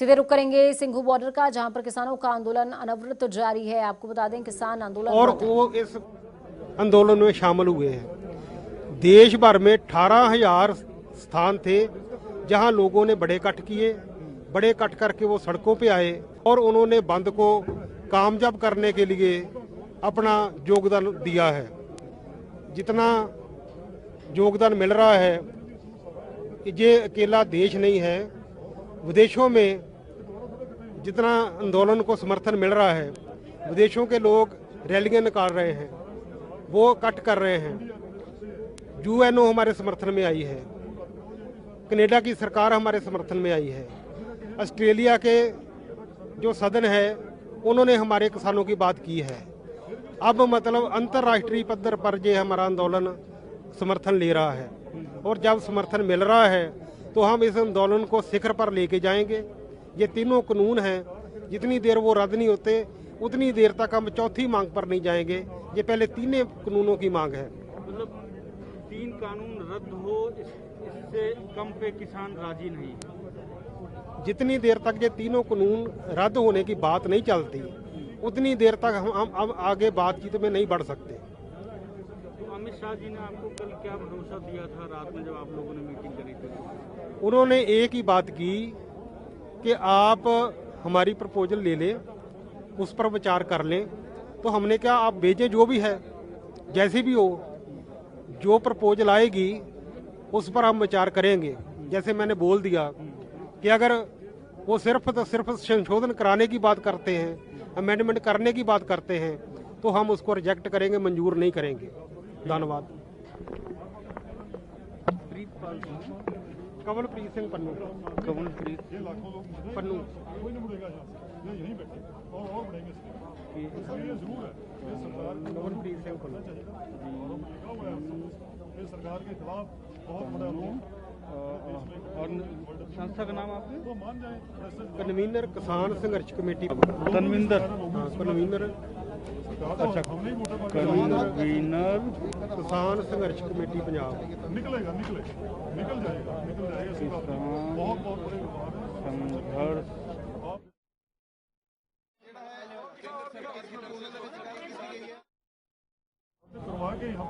सीधे रुक करेंगे सिंघू बॉर्डर का, जहां पर किसानों का आंदोलन अनवरत जारी है। आपको बता दें किसान आंदोलन और वो इस आंदोलन में शामिल हुए हैं। देश भर में 18,000 स्थान थे जहां लोगों ने बड़े इकट्ठ किए, बड़े इकट्ठ करके वो सड़कों पे आए और उन्होंने बंद को कामयाब करने के लिए अपना योगदान दिया है। जितना योगदान मिल रहा है, ये अकेला देश नहीं है, विदेशों में जितना आंदोलन को समर्थन मिल रहा है, विदेशों के लोग रैलियां निकाल रहे हैं, वो इकट्ठ कर रहे हैं। यूएनओ हमारे समर्थन में आई है, कनाडा की सरकार हमारे समर्थन में आई है, ऑस्ट्रेलिया के जो सदन है उन्होंने हमारे किसानों की बात की है। अब मतलब अंतर्राष्ट्रीय पद्धर पर ये हमारा आंदोलन समर्थन ले रहा है और जब समर्थन मिल रहा है तो हम इस आंदोलन को शिखर पर लेके जाएंगे। ये तीनों कानून हैं, जितनी देर वो रद्द नहीं होते उतनी देर तक हम चौथी मांग पर नहीं जाएंगे। ये पहले तीनों कानूनों की मांग है। मतलब 3 कानून रद्द हो, इससे कम पे किसान राजी नहीं। जितनी देर तक ये तीनों कानून रद्द होने की बात नहीं चलती उतनी देर तक हम आगे बातचीत में नहीं बढ़ सकते। तो अमित शाह जी ने आपको कल क्या भरोसा दिया था रात में जब आप लोगों ने मीटिंग करी थी? उन्होंने एक ही बात की कि आप हमारी प्रपोजल ले लें, उस पर विचार कर लें। तो हमने क्या, आप भेजें जो भी है, जैसे भी हो, जो प्रपोजल आएगी उस पर हम विचार करेंगे। जैसे मैंने बोल दिया कि अगर वो सिर्फ संशोधन कराने की बात करते हैं, अमेंडमेंट करने की बात करते हैं, तो हम उसको रिजेक्ट करेंगे, मंजूर नहीं करेंगे। धन्यवाद। कमलप्रीत सिंह पन्नू। कमलप्रीत पन्नू। कमलप्रीत सिंह पन्नू। सरकार के खिलाफ बहुत बड़ा रोक। और संस्था का नाम आपने? कन्वीनर किसान संघर्ष कमेटी। कन्वीनर। कन्वीनर। अच्छा, कन्वीनर किसान संघर्ष कमेटी पंजाब। निकल जाएगा बहुत बड़े संघर्ष। करवा के हम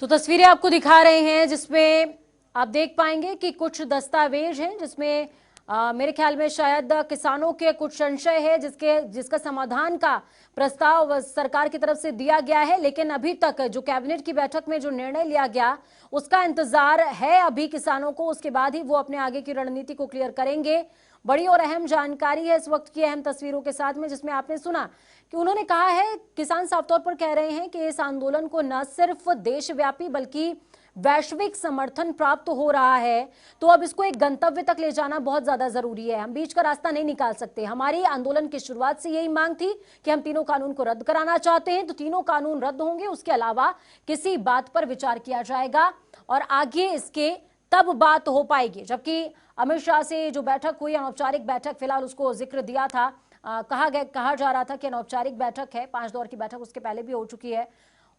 तो तस्वीरें आपको दिखा रहे हैं जिसमें आप देख पाएंगे कि कुछ दस्तावेज हैं जिसमें मेरे ख्याल में शायद किसानों के कुछ संशय है जिसका समाधान का प्रस्ताव सरकार की तरफ से दिया गया है। लेकिन अभी तक जो कैबिनेट की बैठक में जो निर्णय लिया गया उसका इंतजार है अभी किसानों को, उसके बाद ही वो अपने आगे की रणनीति को क्लियर करेंगे। बड़ी और अहम जानकारी है इस वक्त की अहम तस्वीरों के साथ में, जिसमें आपने सुना कि उन्होंने कहा है, किसान साफ तौर पर कह रहे हैं कि इस आंदोलन को न सिर्फ देशव्यापी बल्कि वैश्विक समर्थन प्राप्त हो रहा है, तो अब इसको एक गंतव्य तक ले जाना बहुत ज्यादा जरूरी है। हम बीच का रास्ता नहीं निकाल सकते। हमारी आंदोलन की शुरुआत से यही मांग थी कि हम तीनों कानून को रद्द कराना चाहते हैं, तो तीनों कानून रद्द होंगे, उसके अलावा किसी बात पर विचार किया जाएगा और आगे इसके तब बात हो पाएगी। जबकि अमित शाह से जो बैठक हुई, अनौपचारिक बैठक, फिलहाल उसको जिक्र दिया था, कहा जा रहा था कि अनौपचारिक बैठक है, 5 दौर की बैठक उसके पहले भी हो चुकी है।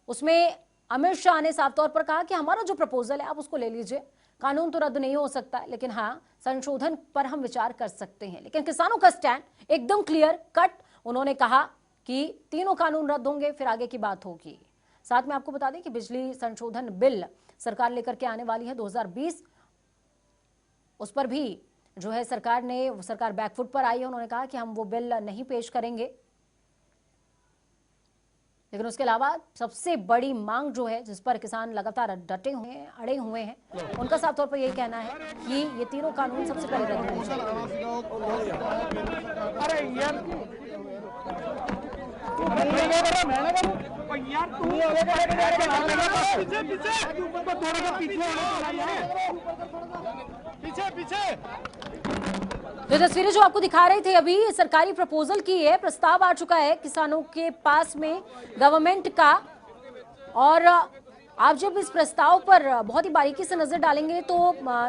उसमें अमित शाह ने साफ तौर पर कहा कि हमारा जो प्रपोजल है आप उसको ले लीजिए, कानून तो रद्द नहीं हो सकता, लेकिन हाँ संशोधन पर हम विचार कर सकते हैं। लेकिन किसानों का स्टैंड एकदम क्लियर कट, उन्होंने कहा कि तीनों कानून रद्द होंगे, फिर आगे की बात होगी। साथ में आपको बता दें कि बिजली संशोधन बिल सरकार लेकर के आने वाली है 2020, उस पर भी जो है सरकार बैकफुट पर आई है। उन्होंने कहा कि हम वो बिल नहीं पेश करेंगे। लेकिन उसके अलावा सबसे बड़ी मांग जो है, जिस पर किसान लगातार डटे हुए हैं, अड़े हुए हैं, उनका साफ तौर पर यही कहना है कि ये तीनों कानून सबसे पहले रद्द होने चाहिए। जो तस्वीरें जो आपको दिखा रहे थे अभी, सरकारी प्रपोजल की है, प्रस्ताव आ चुका है किसानों के पास में गवर्नमेंट का, और आप जब इस प्रस्ताव पर बहुत ही बारीकी से नजर डालेंगे तो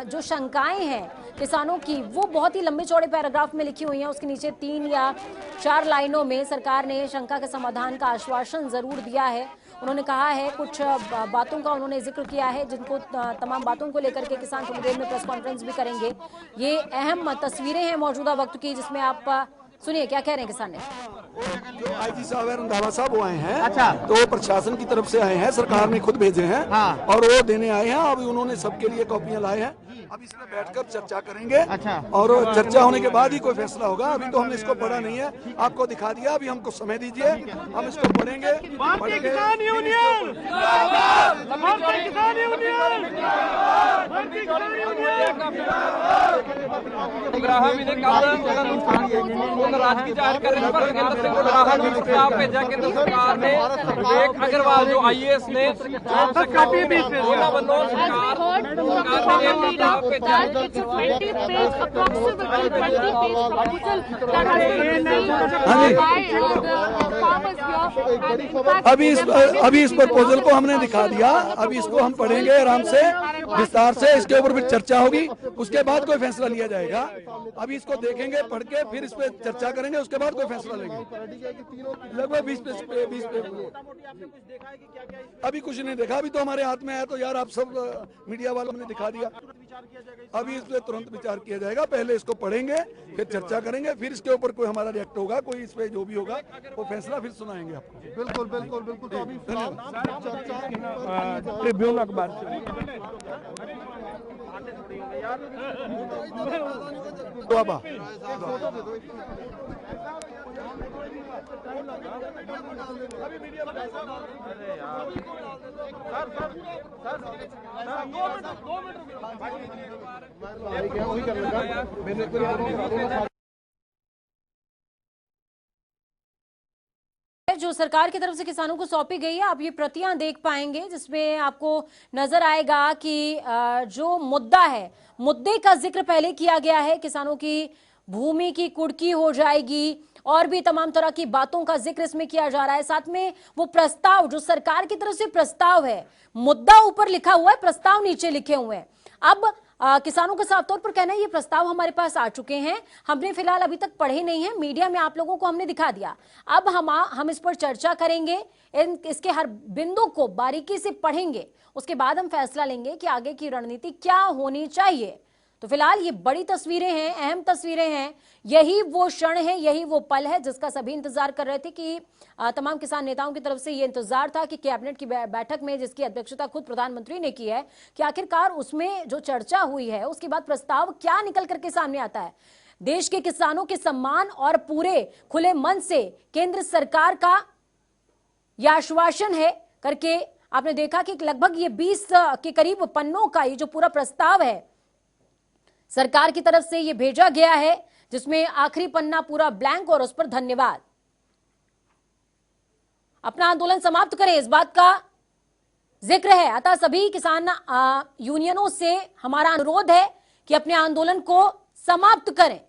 जो शंकाएं हैं किसानों की वो बहुत ही लंबे चौड़े पैराग्राफ में लिखी हुई हैं। उसके नीचे 3 या 4 लाइनों में सरकार ने शंका के समाधान का आश्वासन जरूर दिया है। उन्होंने कहा है, कुछ बातों का उन्होंने जिक्र किया है जिनको तमाम बातों को लेकर के किसान थोड़ी देर में प्रेस कॉन्फ्रेंस भी करेंगे। ये अहम तस्वीरें हैं मौजूदा वक्त की, जिसमें आप सुनिए क्या कह रहे हैं किसान ने। जो आईजी साहब है रंधावा साहब वो आए हैं। अच्छा। तो प्रशासन की तरफ से आए हैं, सरकार ने खुद भेजे हैं। हाँ। और वो देने आए हैं। अभी उन्होंने सबके लिए कॉपियां लाए हैं। अब इसमें बैठकर चर्चा करेंगे। अच्छा। और चर्चा होने के बाद ही कोई फैसला होगा। अभी तो हमने इसको पढ़ा नहीं है, आपको दिखा दिया। अभी हमको समय दीजिए, हम इसको पढ़ेंगे। केंद्र सरकार ने विवेक अग्रवाल जो IAS ने अभी इस प्रपोजल को हमने दिखा दिया। अभी इसको हम पढ़ेंगे आराम से, विस्तार से। इसके ऊपर भी चर्चा होगी, उसके बाद कोई फैसला लिया जाएगा। अभी इसको देखेंगे, पढ़ के फिर इस पे चर्चा करेंगे, उसके बाद कोई फैसला लेंगे। लगभग 20 पे अभी कुछ नहीं देखा। अभी तो हमारे हाथ में है, तो यार आप सब मीडिया वालों ने दिखा दिया। अभी इस पे तुरंत विचार किया जाएगा। पहले इसको पढ़ेंगे, फिर चर्चा करेंगे, फिर इसके ऊपर कोई हमारा रिएक्ट होगा, कोई इस पे जो भी होगा वो फैसला फिर सुनाएंगे आपको। बिल्कुल बिल्कुल बिल्कुल। तो अभी ट्रिब्यून अखबार जो सरकार की तरफ से किसानों को सौंपी गई है, आप ये प्रतियां देख पाएंगे जिसमें आपको नजर आएगा कि जो मुद्दा है, मुद्दे का जिक्र पहले किया गया है। किसानों की भूमि की कुर्की हो जाएगी और भी तमाम तरह की बातों का जिक्र इसमें किया जा रहा है। साथ में वो प्रस्ताव जो सरकार की तरफ से प्रस्ताव है, मुद्दा ऊपर लिखा हुआ है, प्रस्ताव नीचे लिखे हुए हैं। अब किसानों का साफ तौर पर कहना है ये प्रस्ताव हमारे पास आ चुके हैं, हमने फिलहाल अभी तक पढ़े नहीं है, मीडिया में आप लोगों को हमने दिखा दिया। अब हम इस पर चर्चा करेंगे, इसके हर बिंदु को बारीकी से पढ़ेंगे, उसके बाद हम फैसला लेंगे कि आगे की रणनीति क्या होनी चाहिए। तो फिलहाल ये बड़ी तस्वीरें हैं, अहम तस्वीरें हैं। यही वो क्षण है, यही वो पल है जिसका सभी इंतजार कर रहे थे कि तमाम किसान नेताओं की तरफ से ये इंतजार था कि कैबिनेट की बैठक में, जिसकी अध्यक्षता खुद प्रधानमंत्री ने की है, कि आखिरकार उसमें जो चर्चा हुई है उसके बाद प्रस्ताव क्या निकल करके सामने आता है। देश के किसानों के सम्मान और पूरे खुले मन से केंद्र सरकार का यह आश्वासन है करके आपने देखा कि लगभग ये 20 के करीब पन्नों का ये जो पूरा प्रस्ताव है सरकार की तरफ से ये भेजा गया है, जिसमें आखिरी पन्ना पूरा ब्लैंक और उस पर धन्यवाद। अपना आंदोलन समाप्त करें, इस बात का जिक्र है। अतः सभी किसान यूनियनों से हमारा अनुरोध है कि अपने आंदोलन को समाप्त करें।